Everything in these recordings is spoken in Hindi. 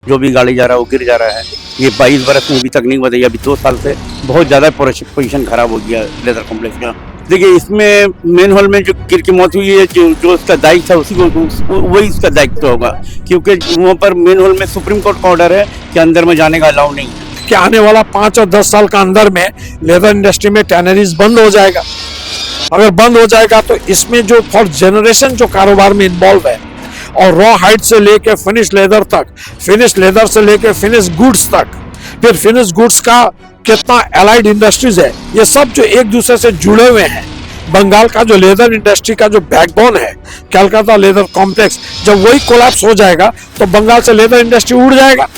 जो भी गाड़ी जा रहा है वो गिर जा रहा है। ये 22 बरस में अभी तक नहीं हुआ था, ये अभी 2 साल से बहुत ज़्यादा पोजीशन खराब हो गया लेदर कॉम्प्लेक्स का। देखिए इसमें मेन हॉल में जो गिर की मौत हुई है, जो उसका दायित्व है उसी को वही उसका दायित्व होगा, क्योंकि वहाँ पर मेन हॉल में सुप्रीम कोर्ट का ऑर्डर है कि अंदर में जाने का अलाउ नहीं है। कि आने वाला 5 और 10 साल का अंदर में लेदर इंडस्ट्री में टैनरीज बंद हो जाएगा। अगर बंद हो जाएगा तो इसमें जो फॉर जनरेशन जो कारोबार में इन्वॉल्व है और रॉ हाइट से लेके फिनिश लेदर तक, फिनिश लेदर से लेके फिनिश गुड्स तक, फिर फिनिश गुड्स का कितना एलाइड इंडस्ट्रीज है, ये सब जो एक दूसरे से जुड़े हुए हैं। बंगाल का जो लेदर इंडस्ट्री का जो बैकबोन है कलकत्ता लेदर कॉम्प्लेक्स, जब वही कोलैप्स हो जाएगा तो बंगाल से लेदर इंडस्ट्री उड़ जाएगा।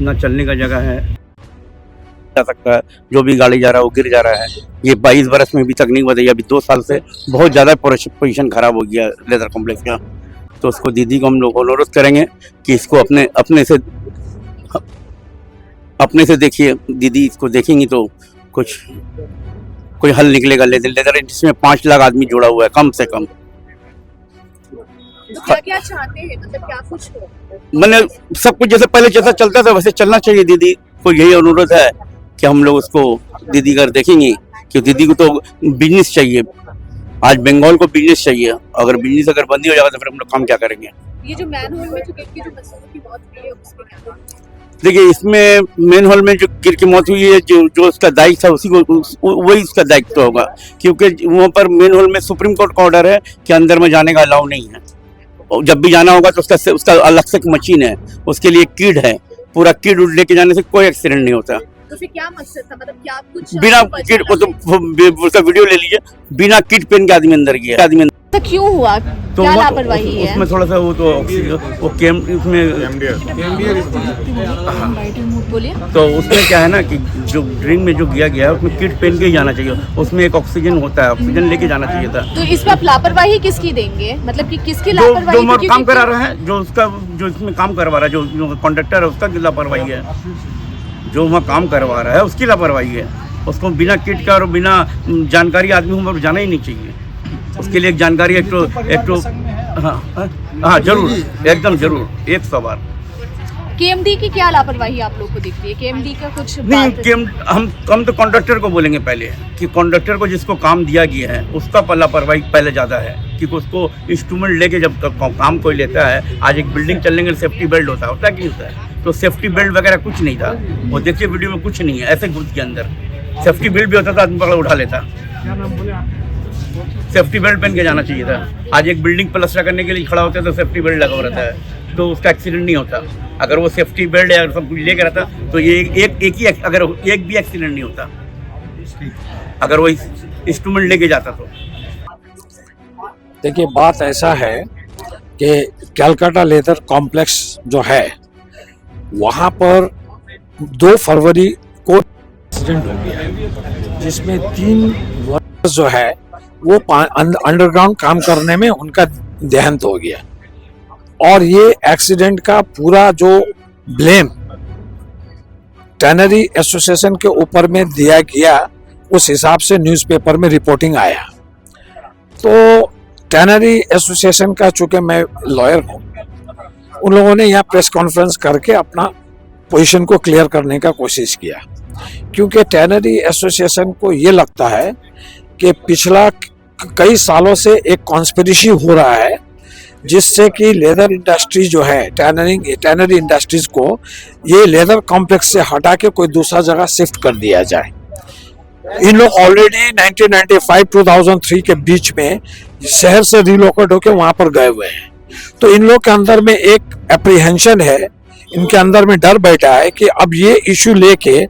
ना चलने का जगह है, जा सकता है, जो भी गाड़ी जा रहा है वो गिर जा रहा है। ये 22 बरस में अभी तक नहीं हुआ था, ये अभी 2 साल से बहुत ज़्यादा पोजीशन खराब हो गया लेदर कॉम्प्लेक्स का। तो उसको दीदी को हम लोग अनुरोध करेंगे कि इसको अपने से देखिए, दीदी इसको देखेंगी तो कोई हल निकलेगा। लेदर इंडस्ट्री में 5 लाख आदमी जुड़ा हुआ है कम से कम। तो क्या चाहते हैं, मतलब क्या कुछ हो? मैंने सब कुछ जैसे पहले जैसा चलता था वैसे चलना चाहिए। दीदी को यही अनुरोध है कि हम लोग उसको दीदी कर देखेंगे, कि दीदी को तो बिजनेस चाहिए। आज बंगाल को बिजनेस चाहिए, अगर बिजनेस बंदी हो जाएगा तो फिर हम लोग काम क्या करेंगे। ये जो मैन होल में जो गिर की जो मजदूरों की मौत हुई है उसके क्या? देखिए इसमें मेन हॉल में जो गिर की मौत हुई है, जो उसका दायित्व है उसी को वही उसका दायित्व होगा, क्योंकि वहाँ पर मेन हॉल में सुप्रीम कोर्ट का ऑर्डर है कि अंदर में जाने का अलाउ नहीं है। और जब भी जाना होगा तो उसका अलग से मशीन है, उसके लिए किड है, पूरा किड लेके जाने से कोई एक्सीडेंट नहीं होता। तो फिर क्या मकसद था, मतलब क्या कुछ बिना किट को तो उसका वीडियो ले लीजिए, बिना किट पहन के आदमी अंदर गया। तो क्यों हुआ, तो क्या लापरवाही है? उसमें थोड़ा सा वो कैम उसमें बोलिए। तो उसमें क्या है ना कि जो ड्रिंक में जो गया है उसमें किट पहन के ही जाना चाहिए। उसमें एक ऑक्सीजन होता है, ऑक्सीजन लेके जाना चाहिए था। तो इस पर आप लापरवाही किसकी देंगे, मतलब कि किसकी जो लापरवाही? काम करा रहा है, जो इसमें काम करवा रहा है, जो कॉन्ट्रैक्टर है उसका लापरवाही है। जो वहाँ काम करवा रहा है उसकी लापरवाही है। उसको बिना किट का और बिना जानकारी आदमी वहाँ जाना ही नहीं चाहिए। उसके लिए एक जानकारी एक तो हाँ जरूर, एकदम जरूर 100 बार। केएमडी की क्या लापरवाही आप लोग को दिखती है? केएमडी का कुछ नहीं, हम तो कॉन्ट्रैक्टर को बोलेंगे पहले कि कॉन्ट्रैक्टर को जिसको काम दिया गया है उसका लापरवाही पहले ज़्यादा है, क्योंकि उसको इंस्ट्रूमेंट लेके जब काम कोई लेता है, आज एक बिल्डिंग चलने के लिए सेफ्टी बेल्ट होता है कि नहीं होता है? तो सेफ्टी बेल्ट वगैरह कुछ नहीं था। वो देखिए वीडियो में कुछ नहीं है, ऐसे घुस के अंदर सेफ्टी बेल्ट भी होता था, आदमी पकड़ उठा लेता। सेफ्टी बेल्ट पहन के जाना चाहिए था। आज एक बिल्डिंग प्लास्टर करने के लिए खड़ा होता है तो सेफ्टी बेल्ट लगा रहता है, तो उसका एक्सीडेंट नहीं होता। अगर वो सेफ्टी बेल्ट या सब कुछ लेकर रहता तो ये एक भी एक्सीडेंट नहीं होता, अगर वो इंस्ट्रूमेंट लेके जाता तो। देखिए बात ऐसा है कि कलकत्ता लेदर कॉम्प्लेक्स जो है वहाँ पर 2 फरवरी को एक्सीडेंट हो गया है, जिसमें 3 वर्कर्स जो है वो अंडरग्राउंड काम करने में उनका देहांत हो गया। और ये एक्सीडेंट का पूरा जो ब्लेम टैनरी एसोसिएशन के ऊपर में दिया गया, उस हिसाब से न्यूज़पेपर में रिपोर्टिंग आया। तो टैनरी एसोसिएशन का, चूंकि मैं लॉयर हूँ, उन लोगों ने यहाँ प्रेस कॉन्फ्रेंस करके अपना पोजीशन को क्लियर करने का कोशिश किया, क्योंकि टैनरी एसोसिएशन को ये लगता है कि पिछला कई सालों से एक कॉन्स्पिरेसी हो रहा है, जिससे कि लेदर इंडस्ट्री जो है, टैनरी इंडस्ट्रीज को ये लेदर कॉम्प्लेक्स से हटा के कोई दूसरा जगह शिफ्ट कर दिया जाए। इन लोग ऑलरेडी 1995-2003 के बीच में शहर से रिलोकेट होकर वहां पर गए हुए हैं। तो इन लोग के अंदर में एक एप्रीहेंशन है, इनके अंदर में डर बैठा है कि अब ये इशू लेके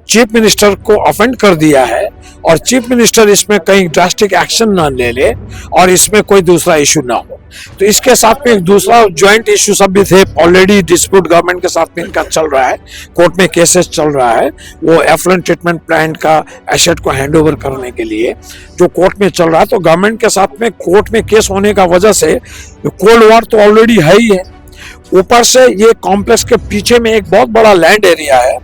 चीफ मिनिस्टर को ऑफेंड कर दिया है और चीफ मिनिस्टर इसमें कहीं ड्रास्टिक एक्शन ना ले ले और इसमें कोई दूसरा इशू ना हो। तो इसके साथ में एक दूसरा ज्वाइंट इशू सब भी थे, ऑलरेडी डिस्प्यूट गवर्नमेंट के साथ में इनका चल रहा है, कोर्ट में केसेस चल रहा है, वो एफ्लुएंट ट्रीटमेंट प्लांट का एसेट को हैंडओवर करने के लिए जो कोर्ट में चल रहा है। तो गवर्नमेंट के साथ में कोर्ट में केस होने का वजह से कोल्ड वॉर तो ऑलरेडी है ही है, ऊपर से ये कॉम्प्लेक्स के पीछे में एक बहुत बड़ा लैंड एरिया है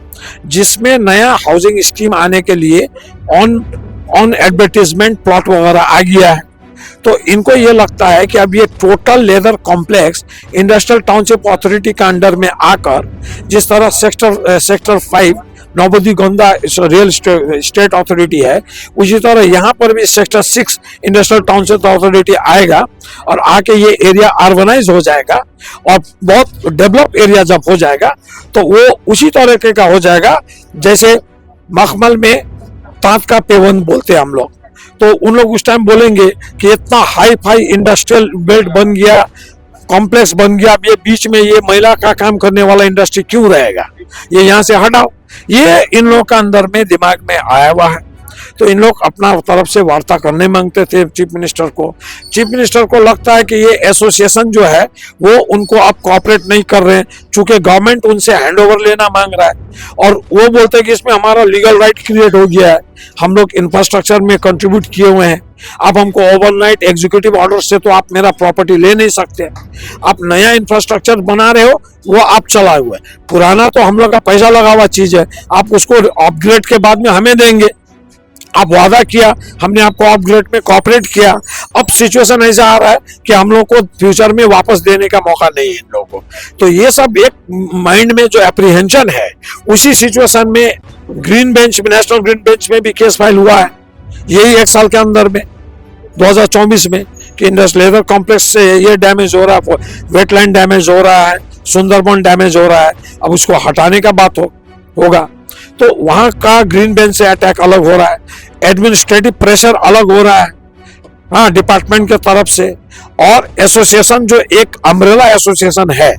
जिसमें नया हाउसिंग स्कीम आने के लिए ऑन एडवर्टीजमेंट प्लॉट वगैरह आ गया है। तो इनको ये लगता है कि अब ये total leather complex industrial township authority का अंडर में आकर, जिस तरह सेक्टर 5 नौबंदीगोंदा रियल स्टेट अथॉरिटी है, उसी तरह यहाँ पर भी सेक्टर 6 इंडस्ट्रियल टाउनशिप अथॉरिटी आएगा और आके ये एरिया अर्बनाइज हो जाएगा और बहुत डेवलप एरिया जब हो जाएगा तो वो उसी तरीके का हो जाएगा जैसे मखमल में तांत का पेवन बोलते हैं हम लोग। तो उन लोग उस टाइम बोलेंगे कि इतना हाई फाई इंडस्ट्रियल बेल्ट बन गया, कॉम्प्लेक्स बन गया, अब ये बीच में ये महिला का काम करने वाला इंडस्ट्री क्यों रहेगा, ये यहाँ से हटाओ। ये इन लोग का अंदर में दिमाग में आया हुआ है। तो इन लोग अपना तरफ से वार्ता करने मांगते थे चीफ मिनिस्टर को। चीफ मिनिस्टर को लगता है कि ये एसोसिएशन जो है वो उनको अब कोऑपरेट नहीं कर रहे हैं, चूंकि गवर्नमेंट उनसे हैंडओवर लेना मांग रहा है और वो बोलते हैं कि इसमें हमारा लीगल राइट क्रिएट हो गया है, हम लोग इंफ्रास्ट्रक्चर में कंट्रीब्यूट किए हुए हैं, अब हमको ओवरनाइट एग्जीक्यूटिव ऑर्डर से तो आप मेरा प्रॉपर्टी ले नहीं सकते, आप नया इंफ्रास्ट्रक्चर बना रहे हो वो आप चलाए हुए, पुराना तो हम लोग का पैसा लगा हुआ चीज है, आप उसको अपग्रेड के बाद में हमें देंगे, आप वादा किया, हमने आपको अपग्रेड में कोऑपरेट किया, अब सिचुएशन ऐसा आ रहा है कि हम लोग को फ्यूचर में वापस देने का मौका नहीं है इन लोगों को। तो ये सब एक माइंड में जो एप्रीहेंशन है, उसी सिचुएशन में ग्रीन बेंच में, नेशनल ग्रीन बेंच में भी केस फाइल हुआ है यही 1 साल के अंदर में 2024 में कि इंडस्ट्रियल लेदर कॉम्प्लेक्स से ये डैमेज हो रहा है, वेटलैंड डैमेज हो रहा है, सुंदरबन डैमेज हो रहा है, अब उसको हटाने का बात होगा। तो वहां का ग्रीन बेंच से अटैक अलग हो रहा है, एडमिनिस्ट्रेटिव प्रेशर अलग हो रहा है, हाँ, डिपार्टमेंट के तरफ से, और एसोसिएशन जो एक अम्ब्रेला एसोसिएशन है,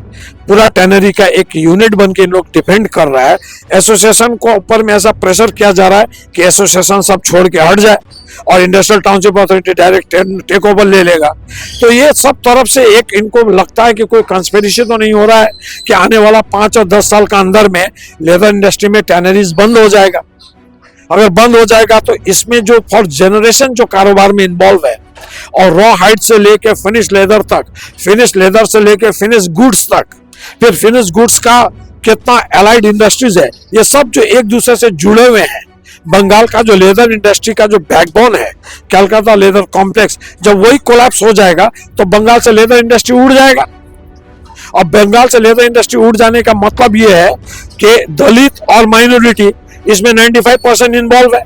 पूरा टैनरी का एक यूनिट बन के इन लोग डिफेंड कर रहा है, एसोसिएशन को ऊपर में ऐसा प्रेशर किया जा रहा है कि एसोसिएशन सब छोड़ के हट जाए और industrial township authority direct take over ले लेगा। तो ये सब तरफ से एक इनको लगता है कि कोई कंस्पिरेसी तो नहीं हो रहा है कि आने वाला 5 और 10 साल का अंदर में लेदर इंडस्ट्री में टैनरीज बंद हो जाएगा। अगर बंद हो जाएगा तो इसमें जो फॉर जनरेशन जो कारोबार में इन्वॉल्व है और रॉ हाइट से लेके फिनिश लेदर तक, फिनिश लेदर से लेके फिनिश गुड्स तक, फिर फिनिश गुड्स का कितना एलाइड इंडस्ट्रीज है, ये सब जो एक दूसरे से जुड़े हुए हैं। बंगाल का जो लेदर इंडस्ट्री का जो बैकबोन है, कलकत्ता लेदर कॉम्प्लेक्स, जब वही कोलैप्स हो जाएगा तो बंगाल से लेदर इंडस्ट्री उड़ जाएगा। और बंगाल से लेदर इंडस्ट्री उड़ जाने का मतलब ये है कि दलित और माइनॉरिटी इसमें 95% इन्वॉल्व है।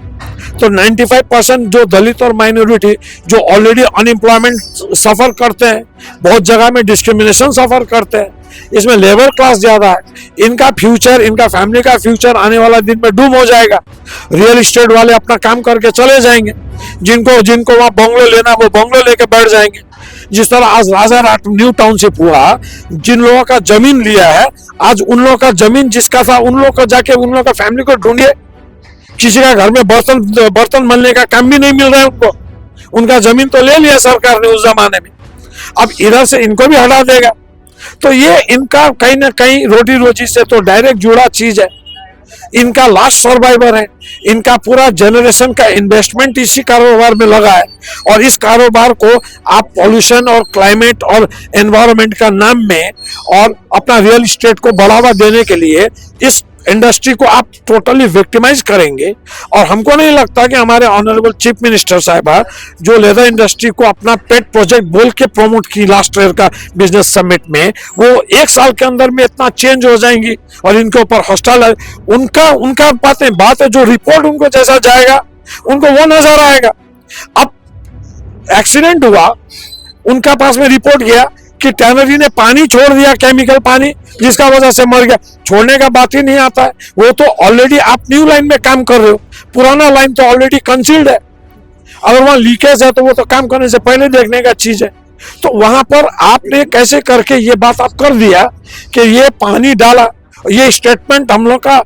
तो 95% जो दलित और माइनॉरिटी जो ऑलरेडी अनएम्प्लॉयमेंट सफर करते हैं, बहुत जगह में डिस्क्रिमिनेशन सफर करते हैं, इसमें लेबर क्लास ज्यादा है, इनका फ्यूचर, इनका फैमिली का फ्यूचर आने वाला दिन में डूब हो जाएगा। रियल एस्टेट वाले अपना काम करके चले जाएंगे, जिनको वहां बंगलो लेना वो बंगलो लेके बैठ जाएंगे। जिस तरह आज राजा राट न्यू टाउनशिप हुआ, जिन लोगों का जमीन लिया है, आज उन लोगों का जमीन जिसका था उन लोगों को जाके उन लोगों का फैमिली को ढूंढिए, किसी का घर में बर्तन मलने का काम भी नहीं मिल रहा है उनको, उनका जमीन तो ले लिया सरकार ने उस जमाने में, अब इधर से इनको भी हटा देगा। तो ये इनका कहीं ना कहीं रोटी रोजी से तो डायरेक्ट जुड़ा चीज है, इनका लास्ट सर्वाइवर है, इनका पूरा जनरेशन का इन्वेस्टमेंट इसी कारोबार में लगा है। और इस कारोबार को आप पॉल्यूशन और क्लाइमेट और एनवायरनमेंट का नाम में और अपना रियल एस्टेट को बढ़ावा देने के लिए इस इंडस्ट्री को आप टोटली विक्टिमाइज करेंगे। और हमको नहीं लगता कि हमारे ऑनरेबल चीफ मिनिस्टर साहिबा जो लेदर इंडस्ट्री को अपना पेट प्रोजेक्ट बोल के प्रमोट की लास्ट ईयर का बिजनेस समिट में, वो 1 साल के अंदर में इतना चेंज हो जाएंगी और इनके ऊपर हॉस्टाइल उनका बात है जो रिपोर्ट उनको जैसा जाएगा उनको वो नजर आएगा। अब एक्सीडेंट हुआ, उनका पास में रिपोर्ट गया कि टैनरी ने पानी छोड़ दिया, केमिकल पानी, जिसका वजह से मर गया। छोड़ने का बात ही नहीं आता है, वो तो ऑलरेडी आप न्यू लाइन में काम कर रहे हो, पुराना लाइन तो ऑलरेडी कंसील्ड है, अगर वहां लीकेज है तो वो तो काम करने से पहले देखने का चीज है। तो वहां पर आपने कैसे करके ये बात आप कर दिया कि ये पानी डाला, ये स्टेटमेंट हम लोग का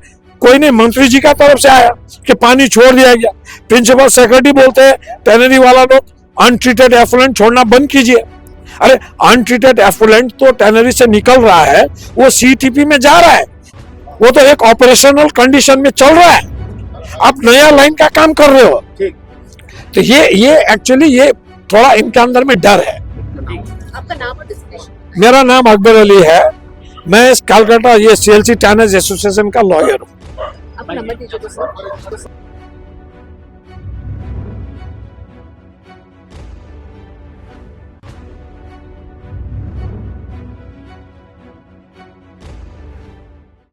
कोई नहीं, मंत्री जी का तरफ से आया कि पानी छोड़ दिया गया। प्रिंसिपल सेक्रेटरी बोलते हैं टैनरी वाला लोग अनट्रीटेड एफ्लुएंट छोड़ना बंद कीजिए। अरे अनट्रीटेड एफ्लुएंट तो टैनरी से निकल रहा है, वो सीटीपी में जा रहा है, वो तो एक ऑपरेशनल कंडीशन में चल रहा है। आप नया लाइन का काम कर रहे हो। तो ये एक्चुअली ये थोड़ा इनके अंदर में डर है। आपका नाम और डेजिग्नेशन? मेरा नाम अकबर अली है, मैं इस कलकत्ता ये सीएलसी टैनर्स एसोसिएशन का लॉयर हूँ। आपका नंबर दीजिए तो सर।